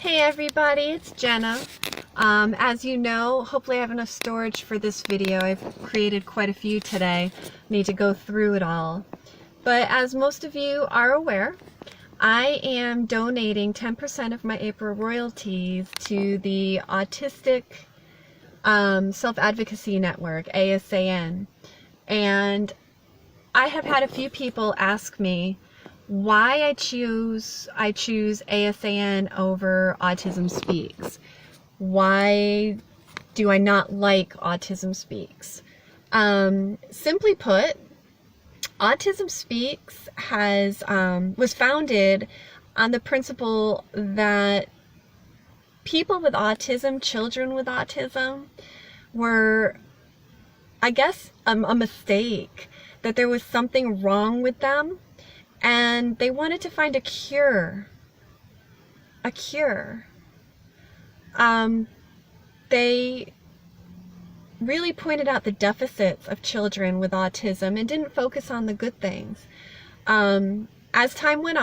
Hey everybody, it's Jenna. As you know, hopefully I have enough storage for this video. I've created quite a few today. Need to go through it all. But as most of you are aware, I am donating 10% of my April royalties to the Autistic Self-Advocacy Network, ASAN. And I have had a few people ask me why I choose ASAN over Autism Speaks. Why do I not like Autism Speaks? Simply put, Autism Speaks was founded on the principle that people with autism, children with autism, were, I guess, a mistake, that there was something wrong with them, and they wanted to find a cure. They really pointed out the deficits of children with autism and didn't focus on the good things. As time went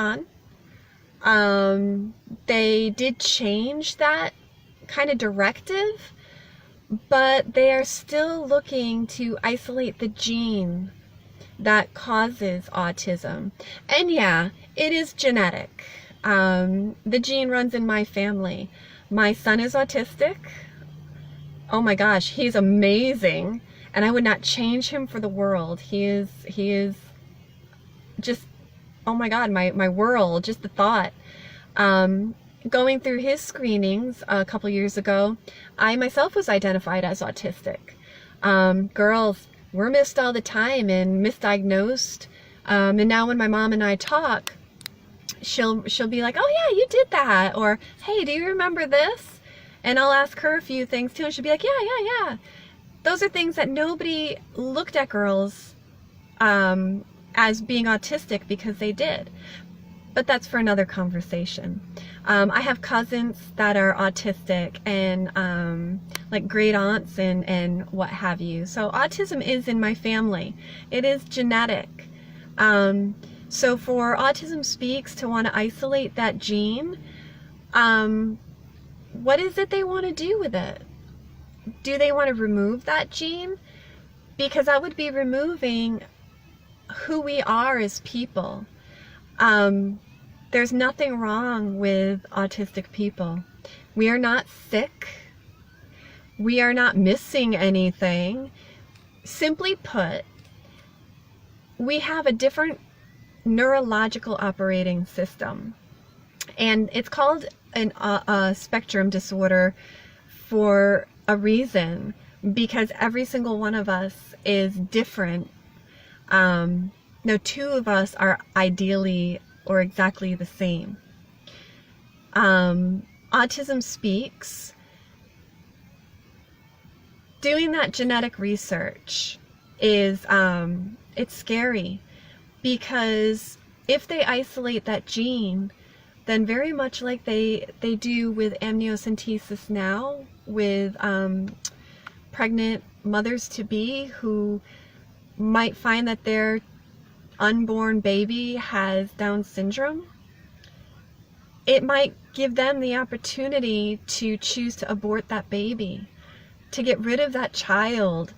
on, they did change that kind of directive, but they are still looking to isolate the gene that causes autism. And yeah, it is genetic. The gene runs in my family. My son is autistic. Oh my gosh, he's amazing, and I would not change him for the world. He is just, oh my God, my world, just the thought. Going through his screenings a couple years ago, I myself was identified as autistic. Girls, we're missed all the time and misdiagnosed. And now when my mom and I talk, she'll be like, oh yeah, you did that. Or, hey, do you remember this? And I'll ask her a few things too, and she'll be like, yeah. Those are things that nobody looked at girls as being autistic because they did. But that's for another conversation. I have cousins that are autistic, and like great aunts and what have you. So autism is in my family. It is genetic. So for Autism Speaks to want to isolate that gene, what is it they want to do with it? Do they want to remove that gene? Because that would be removing who we are as people. There's nothing wrong with autistic people. We are not sick. We are not missing anything. Simply put, we have a different neurological operating system. And it's called a spectrum disorder for a reason, because every single one of us is different. No two of us are ideally or exactly the same. Autism Speaks, doing that genetic research is, it's scary, because if they isolate that gene, then very much like they do with amniocentesis now, with pregnant mothers-to-be who might find that their unborn baby has Down syndrome, it might give them the opportunity to choose to abort that baby, to get rid of that child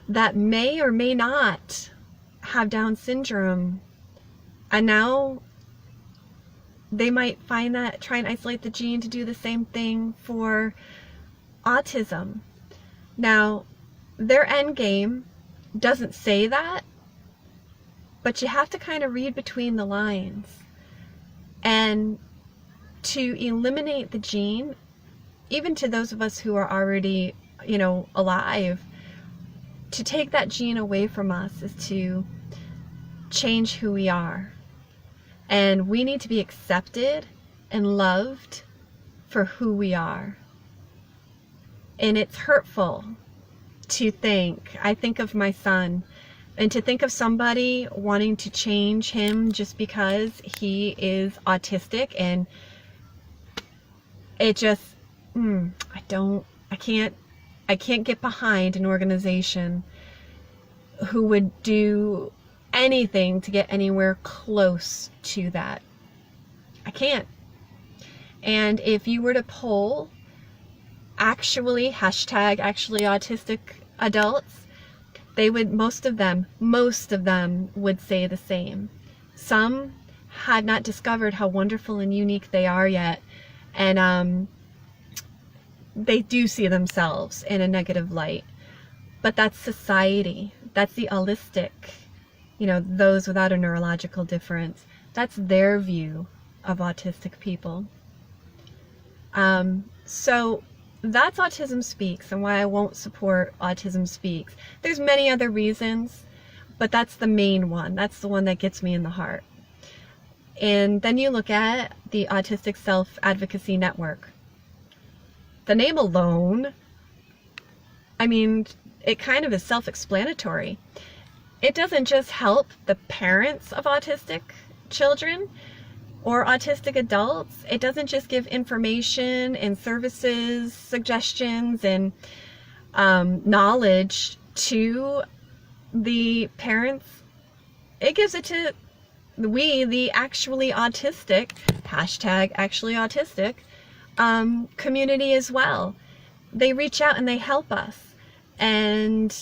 that may or may not have Down syndrome. And now they might find that, try and isolate the gene to do the same thing for autism. Now, their end game doesn't say that, but you have to kind of read between the lines. And to eliminate the gene, even to those of us who are already, alive, to take that gene away from us is to change who we are. And we need to be accepted and loved for who we are. And it's hurtful to think, I think of my son, and to think of somebody wanting to change him just because he is autistic, and it just, I can't get behind an organization who would do anything to get anywhere close to that. I can't. And if you were to poll hashtag actually autistic adults, they would, most of them would say the same. Some had not discovered how wonderful and unique they are yet, and they do see themselves in a negative light. But that's society. That's the autistic, those without a neurological difference. That's their view of autistic people. So that's Autism Speaks, and why I won't support Autism Speaks. There's many other reasons, but that's the main one. That's the one that gets me in the heart. And then you look at the Autistic Self-Advocacy Network. The name alone, it kind of is self-explanatory. It doesn't just help the parents of autistic children or autistic adults. It doesn't just give information and services, suggestions, and knowledge to the parents. It gives it to the actually autistic, hashtag actually autistic, community as well. They reach out and they help us. And,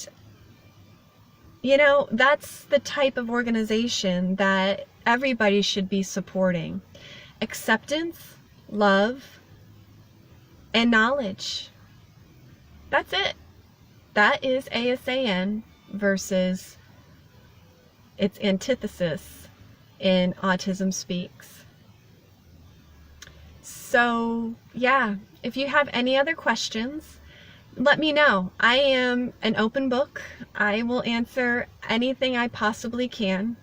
that's the type of organization that everybody should be supporting. Acceptance, love, and knowledge. That's it. That is ASAN versus its antithesis in Autism Speaks. So, yeah, if you have any other questions, let me know. I am an open book. I will answer anything I possibly can.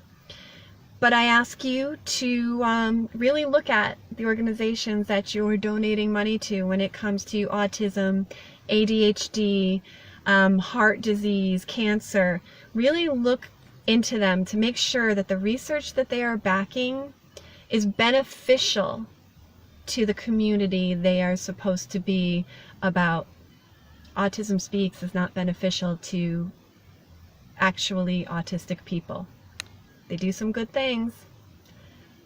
But I ask you to really look at the organizations that you're donating money to when it comes to autism, ADHD, heart disease, cancer. Really look into them to make sure that the research that they are backing is beneficial to the community they are supposed to be about. Autism Speaks is not beneficial to actually autistic people. They do some good things,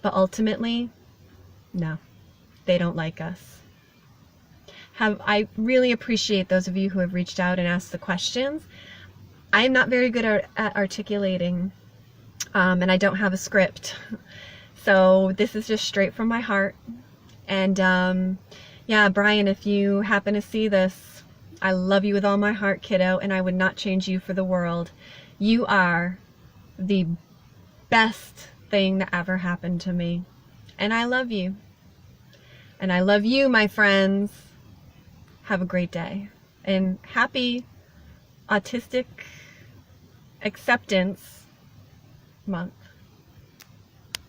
but ultimately, no, they don't like us. I really appreciate those of you who have reached out and asked the questions. I am not very good at articulating, and I don't have a script. So this is just straight from my heart. And yeah, Brian, if you happen to see this, I love you with all my heart, kiddo, and I would not change you for the world. You are the best thing that ever happened to me. And I love you. And I love you, my friends. Have a great day. And happy Autistic Acceptance Month.